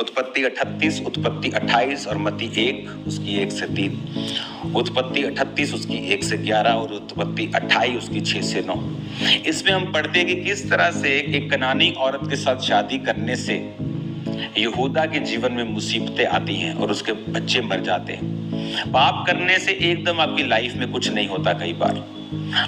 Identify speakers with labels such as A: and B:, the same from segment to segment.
A: उत्पत्ति 38, उत्पत्ति 28 और मत्ती 1 उसकी 1 से 3, उत्पत्ति 38 उसकी 1 से 11 और उत्पत्ति 28 उसकी 6 से 9। इसमें हम पढ़ते हैं कि किस तरह से एक कनानी औरत के साथ शादी करने से यहूदा के जीवन में मुसीबतें आती हैं और उसके बच्चे मर जाते हैं। पाप करने से एकदम आपकी लाइफ में कुछ नहीं होता। कई बार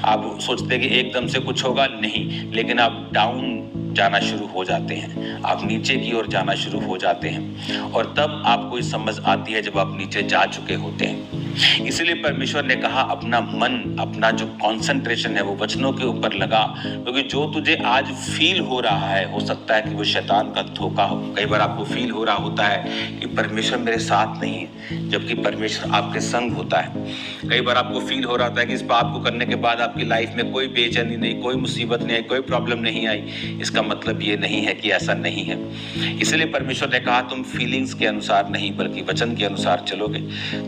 A: आप सोचते हैं कि एकदम से कुछ होगा, नहीं, लेकिन आप डाउन जाना शुरू हो जाते हैं, आप नीचे की ओर जाना शुरू हो जाते हैं और तब आपको ये समझ आती है जब आप नीचे जा चुके होते हैं। इसलिए परमेश्वर ने कहा अपना मन, अपना जो कंसंट्रेशन है वो वचनों के ऊपर लगा, क्योंकि जो तुझे आज फील हो रहा है हो सकता है कि वो शैतान का धोखा हो। कई बार आपको फील हो रहा होता है कि परमेश्वर मेरे साथ नहीं है, जबकि परमेश्वर आपके संग होता है। कई बार आपको फील हो रहा होता है कि इस पाप को करने के बाद आपकी लाइफ में कोई बेचैनी नहीं, कोई मुसीबत नहीं आई, कोई प्रॉब्लम नहीं आई। इसका मतलब ये नहीं है कि ऐसा नहीं है। इसलिए परमेश्वर ने कहा तुम फीलिंग्स के अनुसार नहीं बल्कि वचन के अनुसार चलोगे।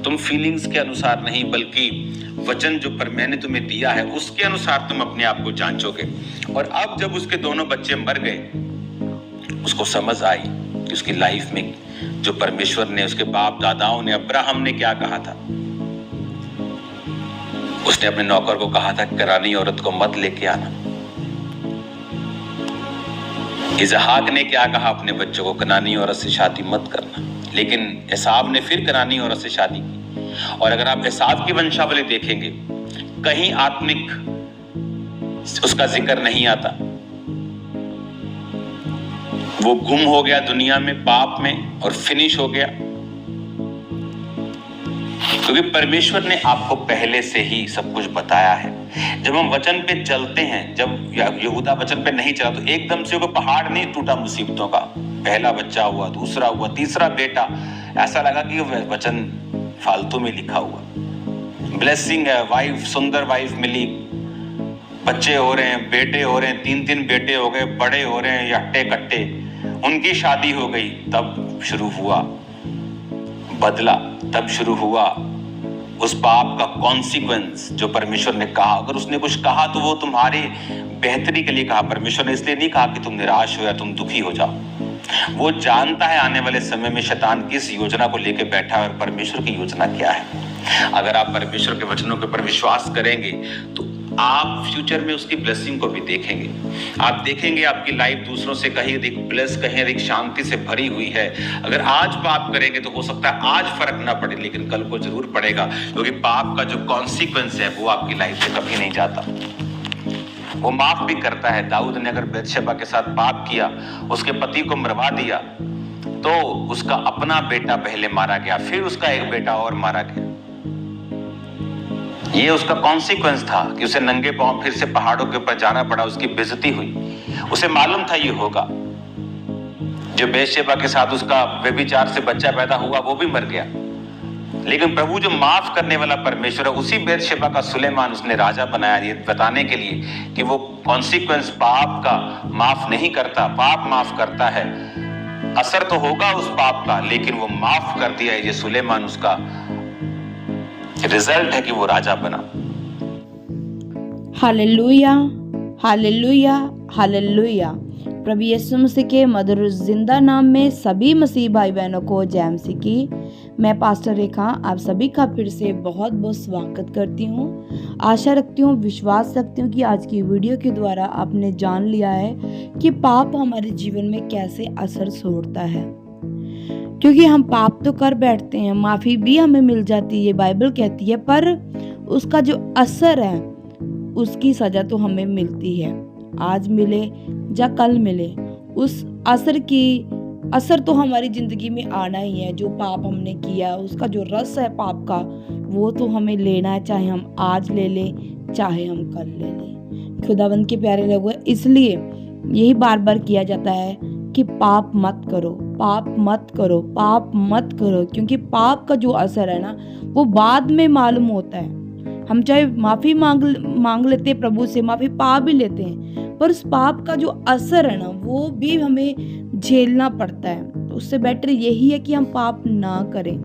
A: तुम फीलिंग्स के अनुसार नहीं बल्कि वचन जो मैंने तुम्हें दिया है उसके अनुसार तुम अपने आप को जांचोगे। और अब जब उसके दोनों बच्चे मर गए, उसको समझ आई कि उसकी लाइफ में जो परमेश्वर ने, उसके बाप दादाओं ने, अब्राहम ने क्या कहा था। उसने अपने नौकर को कहा था कनानी औरत को मत लेके आना। इसहाक ने क्या कहा अपने बच्चों को, कनानी औरत से शादी मत करना। लेकिन एसाव ने फिर कनानी औरत से शादी की। और अगर आप एसाव की वंशावली देखेंगे, कहीं आत्मिक उसका जिक्र नहीं आता। वो गुम हो गया दुनिया में, पाप में, और फिनिश हो गया, क्योंकि परमेश्वर ने आपको पहले से ही सब कुछ बताया है। जब हम वचन पे चलते हैं, जब यहूदा वचन पे नहीं चला तो एकदम से वो पहाड़ नहीं टूटा मुसीबतों का। पहला बच्चा हुआ, दूसरा हुआ, तीसरा बेटा, ऐसा लगा कि वचन फालतू में लिखा हुआ। ब्लेसिंग है, वाइफ, सुंदर वाइफ मिली, बच्चे हो रहे हैं, बेटे हो रहे हैं, 3-3 बेटे हो गए, बड़े हो रहे हैं, हट्टे कट्टे, उनकी शादी हो गई। तब शुरू हुआ बदला, तब शुरू हुआ उस पाप का कॉन्सिक्वेंस जो परमेश्वर ने कहा। अगर उसने कुछ कहा तो वो तुम्हारी बेहतरी के लिए कहा। परमेश्वर ने इसलिए नहीं कहा कि तुम निराश हो या तुम दुखी हो जाओ। वो जानता है आने वाले समय में शैतान किस योजना को लेकर बैठा है और परमेश्वर की योजना क्या है। अगर आप परमेश्वर के वचनों के ऊपर विश्वास करेंगे तो आप फ्यूचर में उसकी ब्लेसिंग को भी देखेंगे। आप देखेंगे आपकी लाइफ दूसरों से कहीं अधिक ब्लेस, कहीं अधिक शांति से भरी हुई है। अगर आज पाप करेंगे तो हो सकता है आज फर्क ना पड़े, लेकिन कल को जरूर पड़ेगा, क्योंकि पाप का जो कॉन्सिक्वेंस है वो आपकी लाइफ से कभी नहीं जाता। वो माफ भी करता है। दाऊद ने अगर बैतशेबा के साथ पाप किया, उसके पति को मरवा दिया, तो उसका अपना बेटा पहले मारा गया, फिर उसका एक बेटा और मारा गया। ये उसका कॉन्सिक्वेंस था कि उसे नंगे पांव फिर से पहाड़ों के ऊपर जाना पड़ा, उसकी बेइज्जती हुई। उसे मालूम था ये होगा। जो बैतशेबा के साथ उसका व्यभिचार से बच्चा पैदा हुआ वो भी मर गया। लेकिन प्रभु जो माफ करने वाला परमेश्वर है, उसी बैतशेबा का सुलेमान उसने राजा बनाया, ये बताने के लिए कि वो कॉन्सिक्वेंस पाप का माफ नहीं करता, पाप माफ करता है। असर तो होगा उस पाप का, लेकिन वो माफ कर दिया। ये सुलेमान उसका रिजल्ट है कि वो राजा बना।
B: Hallelujah, hallelujah, hallelujah. प्रभु यीशु मसीह के मधुर जिंदा नाम में सभी मसीह भाई बहनों को जय मसीह की। मैं पास्टर रेखा आप सभी का फिर से बहुत बहुत स्वागत करती हूँ। आशा रखती हूँ, विश्वास रखती हूँ कि आज की वीडियो के द्वारा आपने जान लिया है कि पाप हमारे जीवन में कैसे असर छोड़ता है। क्योंकि हम पाप तो कर बैठते हैं, माफ़ी भी हमें मिल जाती है, बाइबल कहती है, पर उसका जो असर है उसकी सज़ा तो हमें मिलती है। आज मिले या कल मिले, उस असर तो हमारी ज़िंदगी में आना ही है। जो पाप हमने किया उसका जो रस है पाप का, वो तो हमें लेना है, चाहे हम आज ले लें चाहे हम कल ले लें। खुदावंद के प्यारे लोगों, इसलिए यही बार बार किया जाता है कि पाप मत करो, पाप मत करो, पाप मत करो, क्योंकि पाप का जो असर है ना वो बाद में मालूम होता है। हम चाहे माफ़ी मांग लेते हैं प्रभु से, माफ़ी पा भी लेते हैं, पर उस पाप का जो असर है ना वो भी हमें झेलना पड़ता है। तो उससे बेटर यही है कि हम पाप ना करें,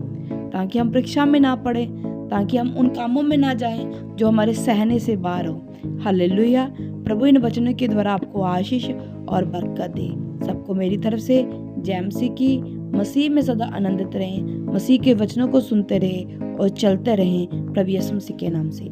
B: ताकि हम परीक्षा में ना पड़े, ताकि हम उन कामों में ना जाएं जो हमारे सहने से बाहर हो। हालेलुया। प्रभु इन वचनों के द्वारा आपको आशीष और बरकत दे। सबको मेरी तरफ से जय मसीह की। मसीह में सदा आनंदित रहें, मसीह के वचनों को सुनते रहें और चलते रहें प्रभु यीशु मसीह के नाम से।